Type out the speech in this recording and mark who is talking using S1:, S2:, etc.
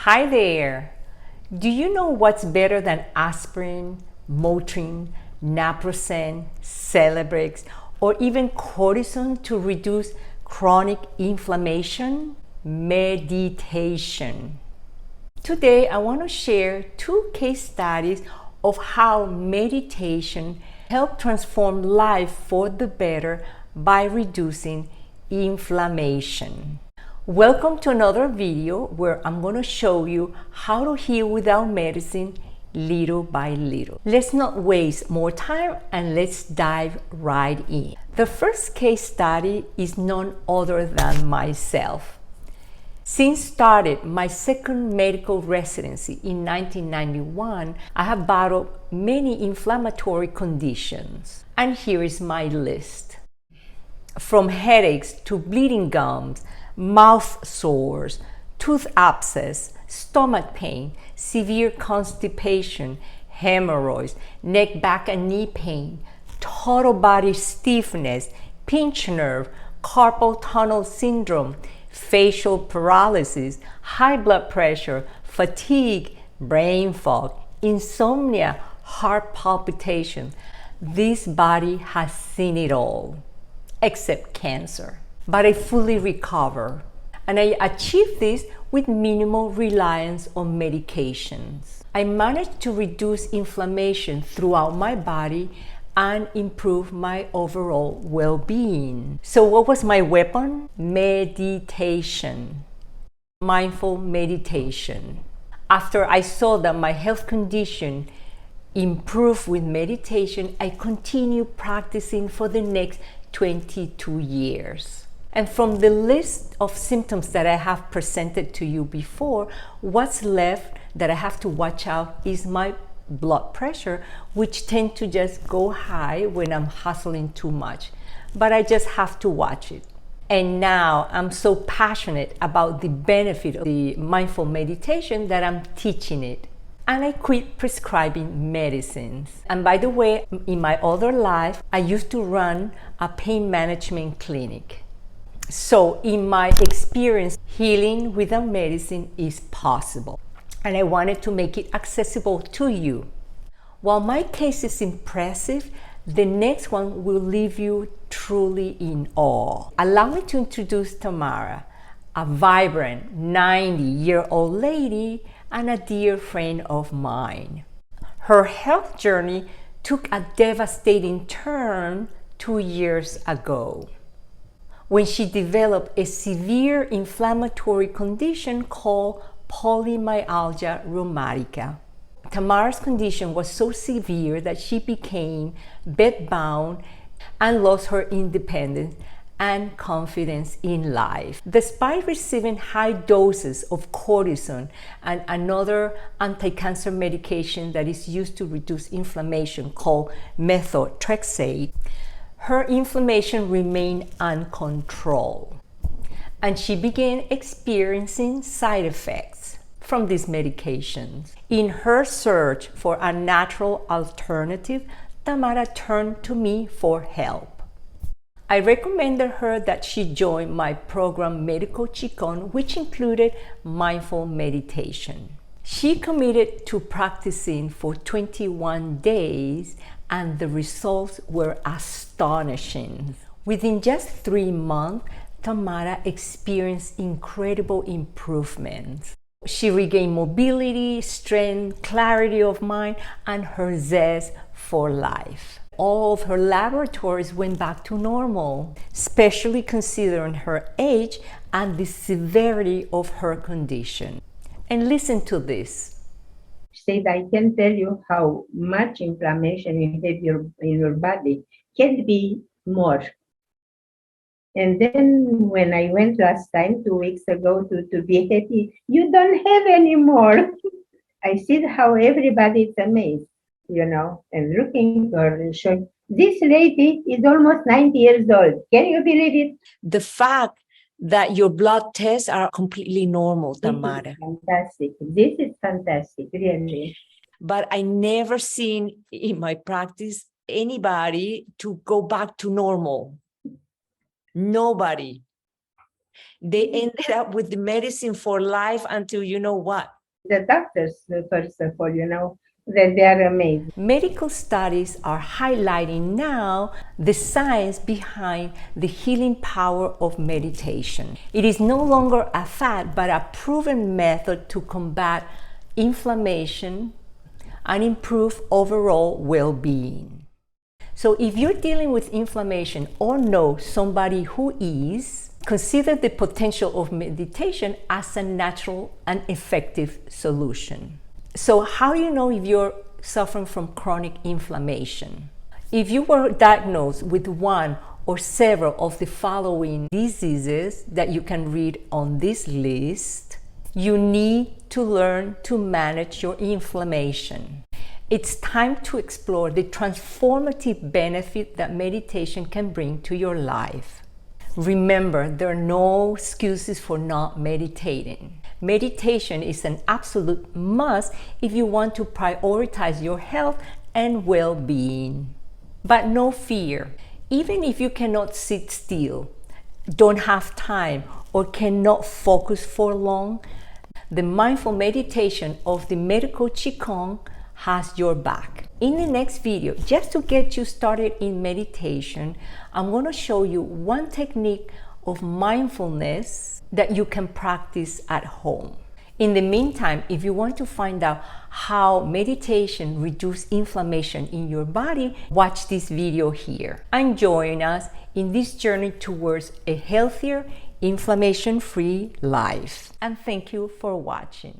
S1: Hi there! Do you know what's better than aspirin, Motrin, naproxen, Celebrex, or even cortisone to reduce chronic inflammation? Meditation. Today, I want to share two case studies of how meditation helped transform life for the better by reducing inflammation. Welcome to another video where I'm going to show you how to heal without medicine little by little. Let's not waste more time and let's dive right in. The first case study is none other than myself. Since started my second medical residency in 1991, I have battled many inflammatory conditions. And here is my list. From headaches to bleeding gums, mouth sores, tooth abscess, stomach pain, severe constipation, hemorrhoids, neck, back, and knee pain, total body stiffness, pinched nerve, carpal tunnel syndrome, facial paralysis, high blood pressure, fatigue, brain fog, insomnia, heart palpitation. This body has seen it all, except cancer. But I fully recover, and I achieved this with minimal reliance on medications. I managed to reduce inflammation throughout my body and improve my overall well-being. So what was my weapon? Meditation. Mindful meditation. After I saw that my health condition improved with meditation, I continued practicing for the next 22 years. And from the list of symptoms that I have presented to you before, what's left that I have to watch out is my blood pressure, which tends to just go high when I'm hustling too much. But I just have to watch it. And now I'm so passionate about the benefit of the mindful meditation that I'm teaching it. And I quit prescribing medicines. And by the way, in my other life, I used to run a pain management clinic. So in my experience, healing without medicine is possible. And I wanted to make it accessible to you. While my case is impressive, the next one will leave you truly in awe. Allow me to introduce Tamara, a vibrant 90-year-old lady and a dear friend of mine. Her health journey took a devastating turn 2 years ago, when she developed a severe inflammatory condition called polymyalgia rheumatica. Tamara's condition was so severe that she became bedbound and lost her independence and confidence in life. Despite receiving high doses of cortisone and another anti-cancer medication that is used to reduce inflammation called methotrexate, her inflammation remained uncontrolled, and she began experiencing side effects from these medications. In her search for a natural alternative, Tamara turned to me for help. I recommended her that she join my program Medical Chicon, which included mindful meditation. She committed to practicing for 21 days, and the results were astonishing. Within just 3 months, Tamara experienced incredible improvements. She regained mobility, strength, clarity of mind, and her zest for life. All of her laboratories went back to normal, especially considering her age and the severity of her condition. And listen to this.
S2: Said, I can tell you how much inflammation you have in your body. Can be more. And then when I went last time, 2 weeks ago, to be happy, you don't have any more. I see how everybody is amazed, and looking for showing. This lady is almost 90 years old. Can you believe it?
S1: The fact that your blood tests are completely normal, Tamara.
S2: Fantastic. This is fantastic, really.
S1: But I never seen in my practice anybody to go back to normal. Nobody. They ended up with the medicine for life until you know what?
S2: The doctors, first of all, that they are amazing.
S1: Medical studies are highlighting now the science behind the healing power of meditation. It is no longer a fad, but a proven method to combat inflammation and improve overall well-being. So if you're dealing with inflammation or know somebody who is, consider the potential of meditation as a natural and effective solution. So how do you know if you're suffering from chronic inflammation? If you were diagnosed with one or several of the following diseases that you can read on this list, you need to learn to manage your inflammation. It's time to explore the transformative benefit that meditation can bring to your life. Remember, there are no excuses for not meditating. Meditation is an absolute must if you want to prioritize your health and well-being. But no fear, even if you cannot sit still, don't have time, or cannot focus for long, the mindful meditation of the medical Qigong has your back. In the next video, just to get you started in meditation, I'm going to show you one technique of mindfulness that you can practice at home. In the meantime, if you want to find out how meditation reduces inflammation in your body, watch this video here and join us in this journey towards a healthier, inflammation-free life. And thank you for watching.